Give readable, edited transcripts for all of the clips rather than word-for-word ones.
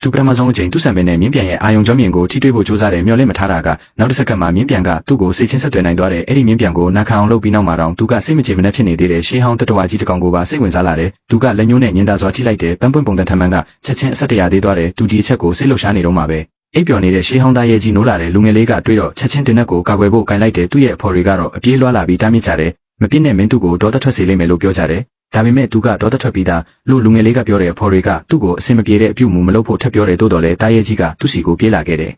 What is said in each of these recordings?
သူပထမဆုံးအချိန်သူ့ဆံပင်နဲ့မြင်းပြန်ရဲ့အာယုံကြောမြင်ကိုထိတွေ့ဖို့ကြိုးစားတယ်မျောလင့်မထားတာကနောက်တစ်စက္ကန့်မှာမြင်းပြန်ကသူ့ကိုစိတ်ချင်းဆက်သွယ်နိုင်သွားတယ်အဲ့ဒီမြင်းပြန်ကိုနာခံအောင်လုပ်ပြီးနောက်မှာတော့သူကစိတ်မချမနှက်ဖြစ်နေသေးတယ်ရှေးဟောင်းတတဝါကြီးတစ်ကောင်ကိုပါစိတ်ဝင်စားလာတယ်သူကလက်ညှိုးနဲ့ညင်သာစွာထိလိုက်တယ်ပန်းပွင့်ပုံတန်ထမှန်ကချက်ချင်းအဆက်တရာသေးသွားတယ်သူဒီအချက်ကိုစိတ်လှုပ်ရှားနေတော့မှာပဲအိပ်ပျော်နေတဲ့ရှေးဟောင်းသားရဲ့ကြီးနိုးလာတဲ့လူငယ်လေးကတွေ့တော့ချက်ချင်းတင်တဲ့ကိုကာကွယ်ဖို့ကင်လိုက်တယ်သူ့ရဲ့အဖော်တွေကတော့အပြေးလွှားလာပြီးတားမြစ်ကြတယ်မပြစ်နဲ့မင်းသူ့ကိုဒေါသထွက်စေလိမ့်မယ်လို့ပြောကြတယ်ဒါပေမဲ့သူကဒေါသထွက်ပြီးသားလို့လူငယ်လေးကပြောတဲ့အဖော်တွေကသူ့ကိုအစင်မပြေတဲ့အပြုမူမလုပ်ဖို့ထပ်ပြောတယ်တိုးတော်လဲတားရဲ့ကြီးကသူ့စီကိုပြေးလာခဲ့တယ်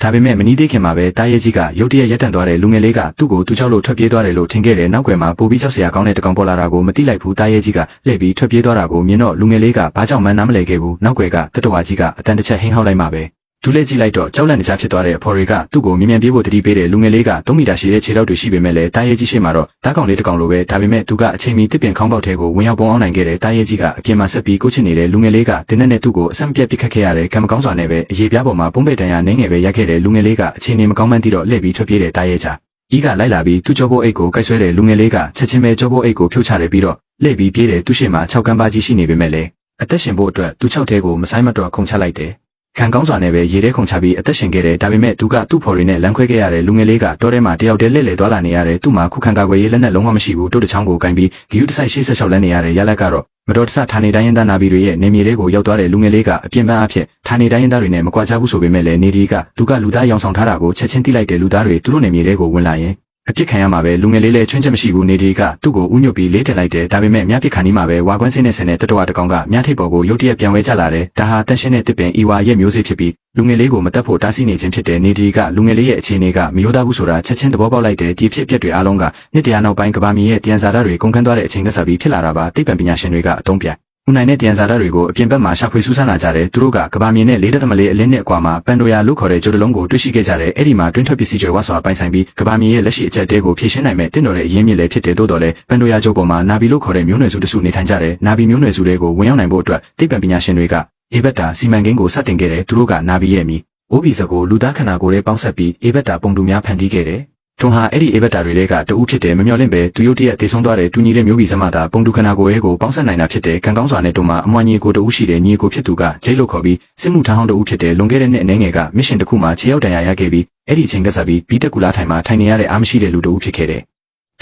ဒါပေမဲ့မနီးသေးခင်မှာပဲတားရဲ့ကြီးကရုတ်တရက်ရပ်တန့်သွားတဲ့လူငယ်လေးကသူ့ကိုသူ့ချောက်လို့ထွက်ပြေးသွားတယ်လို့ထင်ခဲ့တယ်နောက်ွယ်မှာပိုပြီးကြောက်စရာကောင်းတဲ့တကောင်ပေါ်လာတာကိုမသိလိုက်ဘူးတားရဲ့ကြီးကလှည့်ပြီးထွက်ပြေးသွားတာကိုမြင်တော့လူငယ်လေးကဘာကြောင့်မှန်းနားမလည်ခဲ့ဘူးနောက်ွယ်ကတတဝါကြီးကအတန်တစ်ချက်ဟင်းဟောက်လိုက်မှပဲသူလက်ကြည့်လိုက်တော့ကြောက်လန့်နေကြဖြစ်သွားတဲ့အဖော်တွေကသူ့ကိုမြင်မြန်ပြေးဖို့တတိပေးတဲ့လူငယ်လေးက3မီတာရှိတဲ့ခြေထောက်တွေရှိပေမဲ့လည်းတားရဲကြီးရှိမှတော့တားကောင်လေးတစ်ကောင်လိုပဲဒါပေမဲ့သူကအချိန်မီတစ်ပင်ခေါင်းပေါက်ထဲကိုဝင်ရောက်ပုံအောင်နိုင်ခဲ့တဲ့တားရဲကြီးကအပြင်မှာဆက်ပြီးကိုချစ်နေတဲ့လူငယ်လေးကတင်းနဲ့သူ့ကိုအဆက်မပြတ်ပစ်ခတ်ခဲ့ရတဲ့ကံမကောင်းစွာနဲ့ပဲအရေးပြားပေါ်မှာပုံပဲ့တန်ရနှင်းငယ်ပဲရိုက်ခဲ့တဲ့လူငယ်လေးကအချိန်နေမကောင်းမှန်းသိတော့လှည့်ပြီးထွက်ပြေးတဲ့တားရဲချဤကလိုက်လာပြီးသူ့ကြောပိုးအိတ်ကိုကိုက်ဆွဲတဲ့လူငယ်လေးကချက်ချင်းပဲကြောပိုးအိတ်ကိုဖြုတ်ချတယ်ပြီးတော့လှည့်ပြီးပြေးတဲ့သူ့ရှေ့မှာ6ကမ်းပါကြီးရှိနေပေမဲ့လည်းအသက်ရှင်ဖို့အတွက်သူ6ထဲကိုမဆိုင်မတော့ခုန်ချလိုက်တယ်ခံကောင်းစွာနဲ့ပဲရေထဲခုန်ချပြီးအသက်ရှင်ခဲ့တယ်ဒါပေမဲ့သူကသူ့ဖော်တွေနဲ့လမ်းခွဲခဲ့ရတဲ့လူငယ်လေးကတောထဲမှာတယောက်တည်းလှည့်လည်သွားလာနေရတယ်သူ့မှာခုခံကာကွယ်ရေးလက်နက်လုံးဝမရှိဘူးတို့တစ်ချောင်းကိုကင်ပြီးဂီယူတဆိုင်86လမ်းနေရတဲ့ရလက်ကတော့မတော်တဆဌာနေတိုင်းရင်းသားနာဘီတွေရဲ့နေမြေလေးကိုရောက်သွားတဲ့လူငယ်လေးကအပြင်ပန်းအဖြစ်ဌာနေတိုင်းရင်းသားတွေနဲ့မကွာခြားဘူးဆိုပေမဲ့လည်းနေဒီကသူကလူသားရောင်ဆောင်ထားတာကိုချက်ချင်းသိလိုက်တဲ့လူသားတွေသူတို့နေမြေလေးကိုဝင်လာရင်အပြစ်ခံရမှာပဲလူငယ်လေးလည်းချွင်းချက်မရှိဘူးနေဒီကသူ့ကိုဥညွတ်ပြီးလေးတင်လိုက်တယ်ဒါပေမဲ့မြပြစ်ခံနေမှာပဲဝါကွန်းစင်းနဲ့ဆင်တဲ့တတဝါတကောင်ကမြထိပ်ပေါ်ကိုရုတ်တရက်ပြန်ဝဲကျလာတယ်ဒါဟာတန်ရှင်းတဲ့တစ်ပင်ဤဝါရဲ့မျိုးစေ့ဖြစ်ပြီးလူငယ်လေးကိုမတက်ဖို့တားဆီးနေခြင်းဖြစ်တယ်နေဒီကလူငယ်လေးရဲ့အခြေအနေကမရိုးသားဘူးဆိုတာချက်ချင်းသဘောပေါက်လိုက်တယ်ဒီဖြစ်ပျက်တွေအားလုံးကနှစ်တရာနောက်ပိုင်းကဘာမီရဲ့တန်စာဓာတ်တွေကုန်ခန်းသွားတဲ့အချိန်ကစားပြီးဖြစ်လာတာပါသိပ္ပံပညာရှင်တွေကအတုံးပြဦးနိုင်တဲ့တန်စာဓာတ်တွေကိုအပြင်ဘက်မှာရှာဖွေစူးစမ်းလာကြတယ်သူတို့ကကဘာမြေနဲ့4.4အလင်းနဲ့အကွာမှာပန်ဒိုယာလို့ခေါ်တဲ့ဂျိုတလုံးကိုတွေ့ရှိခဲ့ကြတယ်အဲ့ဒီမှာတွင်းထွက်ပစ္စည်းတွေဝါစွာပိုင်ဆိုင်ပြီးကဘာမြေရဲ့လက်ရှိအချက်တဲကိုဖြည့်ရှင်းနိုင်မဲ့တင့်တော်တဲ့အရင်းမြစ်လည်းဖြစ်တယ်တိုးတော်လဲပန်ဒိုယာဂျိုပေါ်မှာနာဘီလို့ခေါ်တဲ့မျိုးနွယ်စုတစုနေထိုင်ကြတယ်နာဘီမျိုးနွယ်စုတွေကိုဝင်ရောက်နိုင်ဖို့အတွက်သိပ္ပံပညာရှင်တွေကအေဘက်တာစီမံကိန်းကိုစတင်ခဲ့တယ်သူတို့ကနာဘီရဲ့မီအိုးဘီစကိုလူသားခန္ဓာကိုယ်ရဲ့ပေါင်းဆက်ပြီးအေဘက်တာပုံတူများဖန်တီးခဲ့တယ်ထွန်ဟာအဲ့ဒီအေဘက်တာတွေကတဦးဖြစ်တယ်မမျှော်လင့်ပဲသူရုတ်တရက်တည်ဆုံးသွားတဲ့တူညီတဲ့မျိုးဗီဇမတာပုံတူခန္ဓာကိုယ်ရဲ့ကိုပေါင်းဆက်နိုင်တာဖြစ်တယ်ကံကောင်းစွာနဲ့တို့မှာအမွှာညီကိုတဦးရှိတဲ့ညီကိုဖြစ်သူကဂျိတ်လို့ခေါ်ပြီးစစ်မှုထမ်းဟောင်းတဦးဖြစ်တယ်လွန်ခဲ့တဲ့နှစ်အနည်းငယ်ကမစ်ရှင်တစ်ခုမှာခြေရောက်တန်ရာရခဲ့ပြီးအဲ့ဒီအချိန်ကစားပြီးဘီတက်ကူလာထိုင်မှာထိုင်နေရတဲ့အားမရှိတဲ့လူတဦးဖြစ်ခဲ့တယ်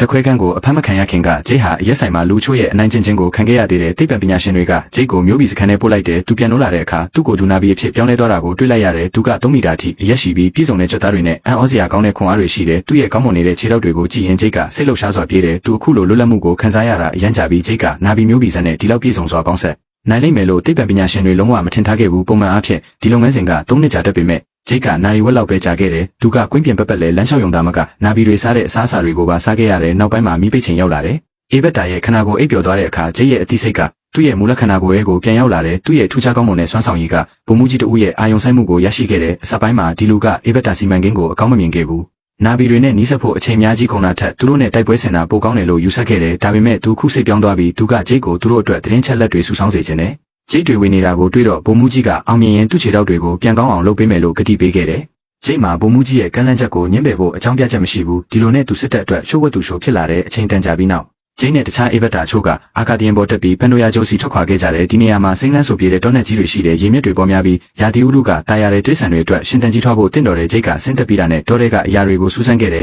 တခွဲကန်းကိုအဖမ်းမခံရခင်ကဂျိတ်ဟာအရက်ဆိုင်မှာလူချို့ရဲ့အနိုင်ကျင့်ခြင်းကိုခံခဲ့ရသေးတယ်သိပ္ပံပညာရှင်တွေကဂျိတ်ကိုမျိုးဗီစခန်းထဲပို့လိုက်တယ်သူပြန်လို့လာတဲ့အခါသူ့ကိုဒူနာဘီအဖြစ်ပြောင်းလဲသွားတာကိုတွေ့လိုက်ရတယ်သူက3မီတာထိအရက်ရှိပြီးပြည်စုံတဲ့ကြွက်သားတွေနဲ့အန်ဩစရာကောင်းတဲ့ခွန်အားတွေရှိတယ်သူ့ရဲ့ကောင်းမွန်နေတဲ့ခြေထောက်တွေကိုကြည့်ရင်ဂျိတ်ကစိတ်လှုပ်ရှားစွာပြေးတယ်သူအခုလိုလွတ်လပ်မှုကိုခံစားရတာအရန်ကြပြီးဂျိတ်ကနာဘီမျိုးဗီဇနဲ့ဒီလောက်ပြည်စုံစွာပေါင်းဆက်နိုင်လိမ့်မယ်လို့သိပ္ပံပညာရှင်တွေလုံးဝမထင်ထားခဲ့ဘူးပုံမှန်အားဖြင့်ဒီလုပ်ငန်းစဉ်က3နှစ်ကြာတတ်ပေမဲ့ဂျိတ်ကနာရီဝက်လောက်ပဲကြာခဲ့တယ်သူကကွင်းပြင်ပက်ပက်လဲလမ်းလျှောက်ယုံသားမကနာဘီတွေစားတဲ့အစားအစာတွေကိုပါစားခဲ့ရတယ်နောက်ပိုင်းမှာမိပိတ်ချိန်ရောက်လာတယ်အေဘက်တာရဲ့ခန္ဓာကိုယ်အိပ်ပျော်သွားတဲ့အခါဂျိတ်ရဲ့အသိစိတ်ကသူ့ရဲ့မူလခန္ဓာကိုယ်ရဲ့ကိုပြန်ရောက်လာတယ်သူ့ရဲ့ထူးခြားကောင်းမွန်တဲ့စွမ်းဆောင်ရည်ကဗိုလ်မှူးကြီးတဦးရဲ့အာယုံဆိုင်မှုကိုရရှိခဲ့တယ်အစပိုင်းမှာဒီလူကအေဘက်တာစီမံကိန်းကိုအကောင်းမမြင်ခဲ့ဘူးနာဘီတွေနဲ့နီးစပ်ဖို့အချိန်များကြီးကုန်တာထက်သူတို့နဲ့တိုက်ပွဲဆင်တာပိုကောင်းတယ်လို့ယူဆခဲ့တယ်ဒါပေမဲ့သူခုစိတ်ပြောင်းသွားပြီးသူကဂျိတ်ကိုသူတို့အတွက်သတင်းချက်လက်တွေစုဆောင်းစေခြင်းနဲ့ဂျိတ်တွေဝင်နေတာကိုတွေ့တော့ဗိုလ်မှူးကြီးကအောင်မြင်ရင်သူ့ခြေထောက်တွေကိုပြန်ကောင်းအောင်လုပ်ပေးမယ်လို့ကတိပေးခဲ့တယ်ဂျိတ်မှာဗိုလ်မှူးကြီးရဲ့ကမ်းလှမ်းချက်ကိုညှင်းပယ်ဖို့အကြောင်းပြချက်မရှိဘူးဒီလိုနဲ့သူစစ်တပ်အတွက်ရှိုးဝတ်သူရှိုးဖြစ်လာတဲ့အချိန်တန်ကြာပြီးနောက်ဂျိတ်နဲ့တခြားအေဘက်တာချို့ကအာကာဒီယံပေါ်တက်ပြီးပန်ဒိုယာဂျိုစီထွက်ခွာခဲ့ကြတယ်ဒီနေရာမှာစိမ့်လန်းဆိုပြေတဲ့တောနက်ကြီးတွေရှိတဲ့ရေမြစ်တွေပေါ်များပြီးရာသီဥတုကတာယာတဲ့တိရစ္ဆာန်တွေအတွက်ရှင်သန်ကြီးထွားဖို့တင့်တော်တဲ့ဂျိတ်ကဆင်းသက်ပြီးတာနဲ့တောထဲကအရာတွေကိုစူးစမ်းခဲ့တယ်